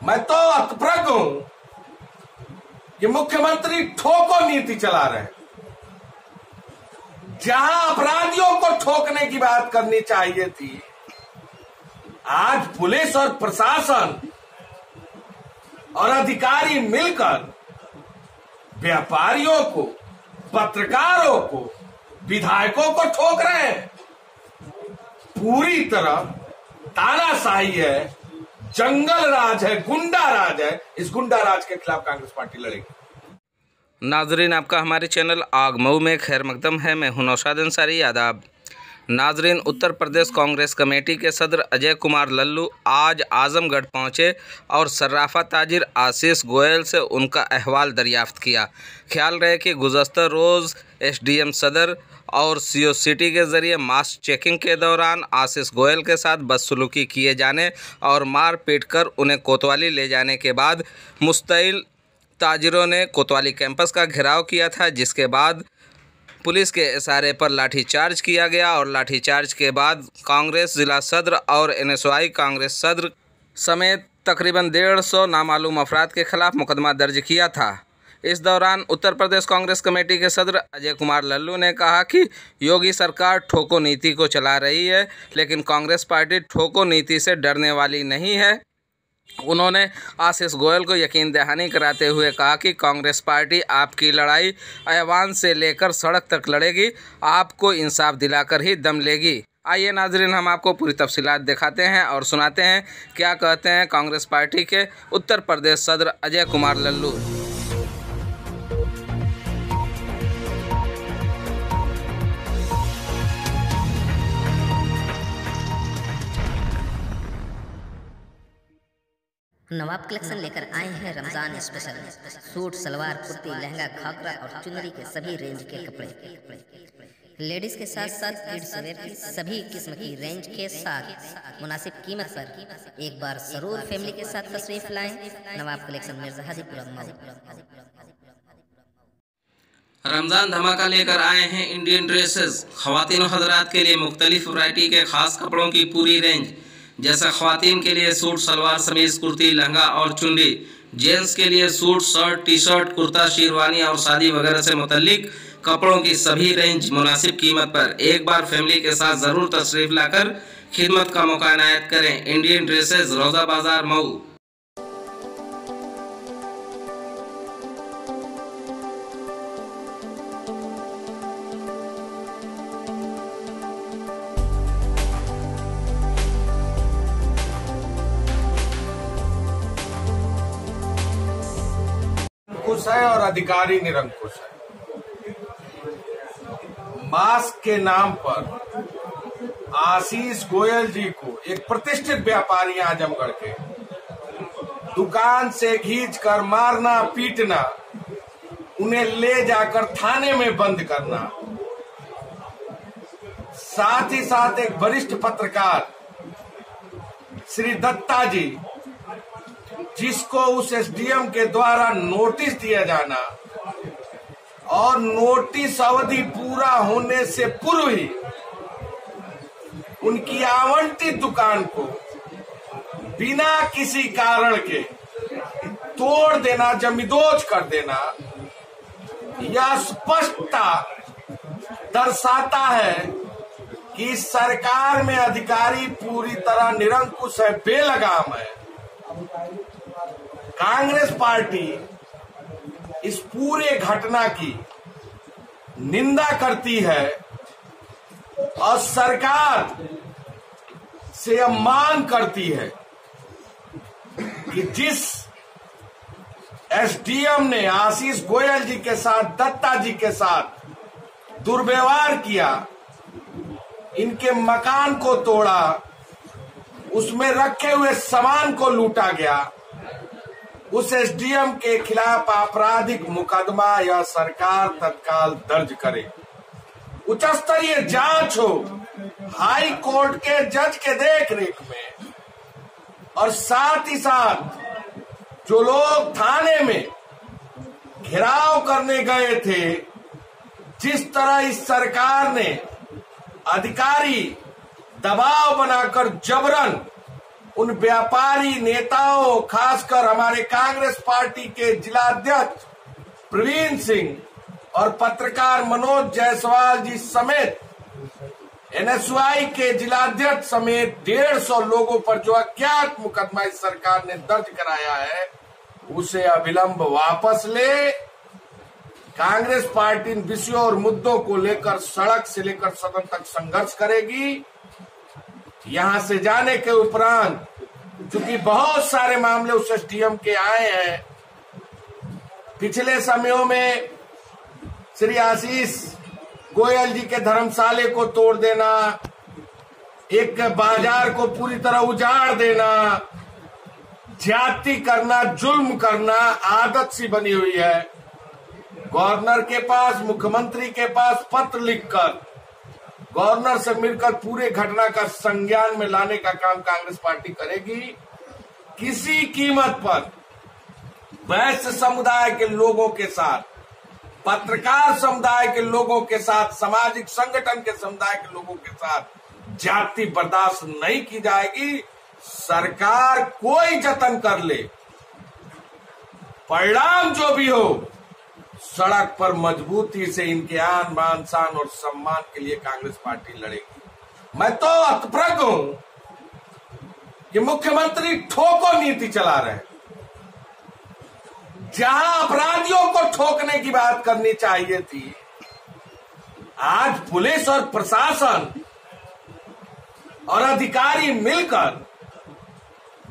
मैं तो हतप्रभ हूं कि मुख्यमंत्री ठोको नीति चला रहे हैं। जहां अपराधियों को ठोकने की बात करनी चाहिए थी, आज पुलिस और प्रशासन और अधिकारी मिलकर व्यापारियों को, पत्रकारों को, विधायकों को ठोक रहे हैं। पूरी तरह तानाशाही है, जंगल राज है, गुंडा राज है। इस गुंडा राज के खिलाफ कांग्रेस पार्टी लड़ेगी। नाजरीन, आपका हमारे चैनल आग मऊ में खैर मकदम है। मैं हूं नौशाद अंसारी। आदाब नाजरीन, उत्तर प्रदेश कांग्रेस कमेटी के सदर अजय कुमार लल्लू आज आजमगढ़ पहुंचे और सर्राफा ताजिर आशीष गोयल से उनका अहवाल दरियाफ्त किया। ख्याल रहे कि गुज़श्ता रोज़ एसडीएम सदर और सीओ सिटी के ज़रिए मास चेकिंग के दौरान आशीष गोयल के साथ बदसलूकी किए जाने और मार पीट कर उन्हें कोतवाली ले जाने के बाद मुस्तैल ताजिरों ने कोतवाली कैंपस का घेराव किया था, जिसके बाद पुलिस के इशारे पर लाठीचार्ज किया गया और लाठीचार्ज के बाद कांग्रेस जिला सदर और एनएसवाई कांग्रेस सदर समेत तकरीबन 150 नामालूम अफराद के खिलाफ मुकदमा दर्ज किया था। इस दौरान उत्तर प्रदेश कांग्रेस कमेटी के सदर अजय कुमार लल्लू ने कहा कि योगी सरकार ठोको नीति को चला रही है, लेकिन कांग्रेस पार्टी ठोको नीति से डरने वाली नहीं है। उन्होंने आशीष गोयल को यकीन दहानी कराते हुए कहा कि कांग्रेस पार्टी आपकी लड़ाई ऐवान से लेकर सड़क तक लड़ेगी, आपको इंसाफ दिलाकर ही दम लेगी। आइए नाजरीन, हम आपको पूरी तफसीलात दिखाते हैं और सुनाते हैं क्या कहते हैं कांग्रेस पार्टी के उत्तर प्रदेश सदर अजय कुमार लल्लू। नवाब कलेक्शन लेकर आए हैं रमजान स्पेशल। सूट, सलवार, कुर्ती, लहंगा, घाघरा और चुनरी के सभी रेंज के कपड़े। लेडीज के साथ साथ किड्स वेयर की सभी किस्म की रेंज के साथ मुनासिब कीमत पर एक बार जरूर फैमिली के साथ तशरीफ लाएं। नवाब कलेक्शन मिर्ज़ाहादीपुरा मऊ। रमज़ान धमाका लेकर आए हैं इंडियन ड्रेसेस। ख़वातीन और हज़रात के लिए मुख्तलिफ वैरायटी के ख़ास कपड़ों की पूरी रेंज, जैसे ख़वातीन के लिए सूट, सलवार, समीज़, कुर्ती, लहंगा और चुनरी। जेंट्स के लिए suit, shirt, T shirt, kurta, sherwani और शादी वगैरह से मुतल्लिक कपड़ों की सभी रेंज मुनासिब कीमत पर एक बार फैमिली के साथ ज़रूर तशरीफ़ लाकर खिदमत का मौका इनायत करें। इंडियन ड्रेसेस, रोज़ा बाज़ार, मऊ। निरंकुश है और अधिकारी निरंकुश है। मास्क के नाम पर आशीष गोयल जी को, एक प्रतिष्ठित व्यापारी आजमगढ़ के, दुकान से खींच कर मारना, पीटना, उन्हें ले जाकर थाने में बंद करना, साथ ही साथ एक वरिष्ठ पत्रकार श्री दत्ता जी, जिसको उस एसडीएम के द्वारा नोटिस दिया जाना और नोटिस अवधि पूरा होने से पूर्व ही उनकी आवंटित दुकान को बिना किसी कारण के तोड़ देना, जमींदोज कर देना, यह स्पष्टता दर्शाता है कि सरकार में अधिकारी पूरी तरह निरंकुश है, बेलगाम है। कांग्रेस पार्टी इस पूरे घटना की निंदा करती है और सरकार से यह मांग करती है कि जिस एसडीएम ने आशीष गोयल जी के साथ, दत्ता जी के साथ दुर्व्यवहार किया, इनके मकान को तोड़ा, उसमें रखे हुए सामान को लूटा गया, उस एसडीएम के खिलाफ आपराधिक मुकदमा या सरकार तत्काल दर्ज करे, उच्च स्तरीय जांच हो हाई कोर्ट के जज के देखरेख में, और साथ ही साथ जो लोग थाने में घेराव करने गए थे, जिस तरह इस सरकार ने अधिकारी दबाव बनाकर जबरन उन व्यापारी नेताओं, खासकर हमारे कांग्रेस पार्टी के जिलाध्यक्ष प्रवीण सिंह और पत्रकार मनोज जायसवाल जी समेत एनएसयूआई के जिलाध्यक्ष समेत 150 लोगों पर जो अज्ञात मुकदमा इस सरकार ने दर्ज कराया है, उसे अविलंब वापस ले। कांग्रेस पार्टी इन विषयों और मुद्दों को लेकर सड़क से लेकर सदन तक संघर्ष करेगी। यहां से जाने के उपरांत चूंकि बहुत सारे मामले उस एसडीएम के आए हैं, पिछले समयों में श्री आशीष गोयल जी के धर्मशाले को तोड़ देना, एक बाजार को पूरी तरह उजाड़ देना, ज्यादती करना, जुल्म करना आदत सी बनी हुई है। गवर्नर के पास, मुख्यमंत्री के पास पत्र लिखकर गवर्नर से मिलकर पूरे घटना का संज्ञान में लाने का काम कांग्रेस पार्टी करेगी। किसी कीमत पर वैश्य समुदाय के लोगों के साथ, पत्रकार समुदाय के लोगों के साथ, सामाजिक संगठन के समुदाय के लोगों के साथ जाति बर्दाश्त नहीं की जाएगी। सरकार कोई जतन कर ले, परिणाम जो भी हो, सड़क पर मजबूती से इनके आन बान शान और सम्मान के लिए कांग्रेस पार्टी लड़ेगी। मैं तो हतप्रभ हूं कि मुख्यमंत्री ठोको नीति चला रहे हैं। जहां अपराधियों को ठोकने की बात करनी चाहिए थी, आज पुलिस और प्रशासन और अधिकारी मिलकर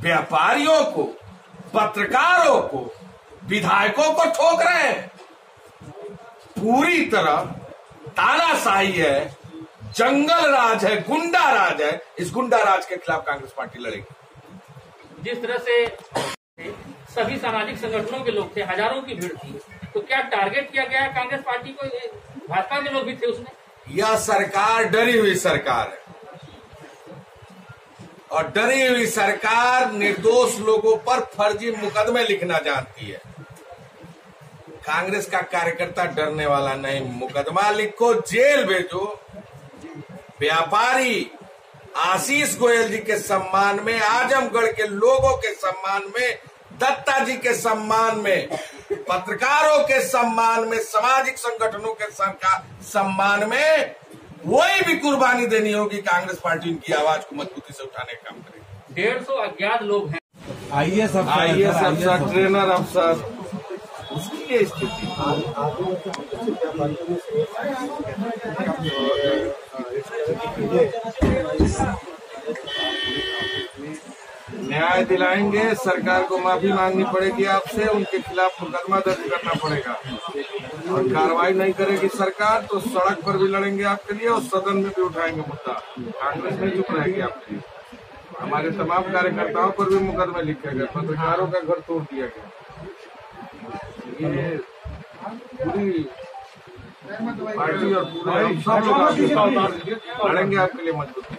व्यापारियों को, पत्रकारों को, विधायकों को ठोक रहे हैं। पूरी तरह तानाशाही है, जंगल राज है, गुंडा राज है। इस गुंडा राज के खिलाफ कांग्रेस पार्टी लड़ेगी। जिस तरह से सभी सामाजिक संगठनों के लोग थे, हजारों की भीड़ थी, तो क्या टारगेट किया गया कांग्रेस पार्टी को? भाजपा के लोग भी थे उसमें। यह सरकार डरी हुई सरकार है और डरी हुई सरकार निर्दोष लोगों पर फर्जी मुकदमे लिखना जानती है। कांग्रेस का कार्यकर्ता डरने वाला नहीं। मुकदमा लिखो, जेल भेजो। व्यापारी आशीष गोयल जी के सम्मान में, आजमगढ़ के लोगों के सम्मान में, दत्ता जी के सम्मान में, पत्रकारों के सम्मान में, सामाजिक संगठनों के सम्मान में कोई भी कुर्बानी देनी होगी। कांग्रेस पार्टी उनकी आवाज को मजबूती से उठाने का काम करेगी। 150 अज्ञात लोग हैं। आईएएस अफसर, ट्रेनर अफसर, उसकी ये स्थिति। न्याय दिलाएंगे, सरकार को माफी मांगनी पड़ेगी आपसे, उनके खिलाफ मुकदमा दर्ज करना पड़ेगा और कार्रवाई नहीं करेगी सरकार तो सड़क पर भी लड़ेंगे आपके लिए और सदन में भी उठाएंगे मुद्दा। कांग्रेस नहीं चुप रहेगी आपके लिए। हमारे तमाम कार्यकर्ताओं पर भी मुकदमे लिखे गए, पत्रकारों का घर तोड़ दिया गया। ये पूरी पार्टी और पूरे सब लोग लड़ेंगे आपके लिए मजबूती।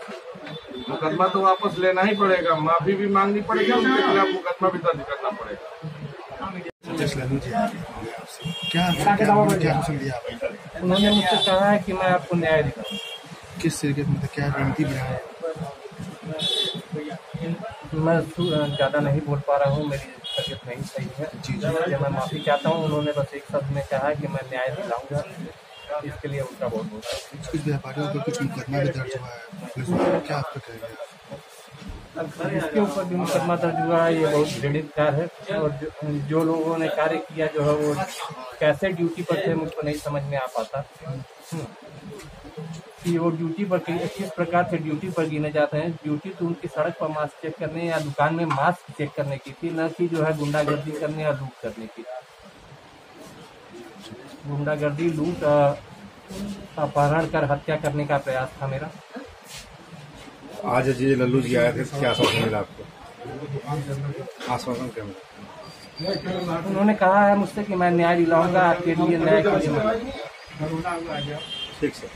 मुकदमा तो वापस लेना ही पड़ेगा, माफी भी मांगनी पड़ेगी, उनके खिलाफ मुकदमा भी दर्ज करना पड़ेगा। उन्होंने मुझसे कहा है कि मैं आपको न्याय दिलाऊं। किस तरीके से, क्या रणनीति बनाया है? मैं ज्यादा नहीं बोल पा रहा हूँ, मेरी तबीयत नहीं सही है। जी, मैं माफी चाहता हूँ। उन्होंने बस एक शब्द में कहा है कि मैं न्याय दिलाऊंगा, इसके लिए उनका बहुत बहुत। कुछ व्यापारियों पर कुछ मुकदमा भी दर्ज हुआ है, क्या आप कहेंगे? इसके ऊपर भी मुकदमा दर्ज हुआ है, ये बहुत घृणित कार्य है और जो लोगों ने कार्य किया जो है वो कैसे ड्यूटी पर थे मुझको नहीं समझ में आ पाता कि वो ड्यूटी पर किस प्रकार से ड्यूटी पर गिने जाते हैं। ड्यूटी तो उनकी सड़क पर मास्क चेक करने या दुकान में मास्क चेक करने की थी, न कि जो है गुंडागर्दी करने या लूट करने की। गुंडागर्दी, लूट, अपहरण कर हत्या करने का प्रयास था मेरा। आज जी लल्लू जी आए थे, क्या आश्वासन मिला आपको? आश्वासन क्या मिला? उन्होंने कहा है मुझसे कि मैं न्याय दिलाऊंगा, आपके लिए न्याय करूंगा। ठीक है।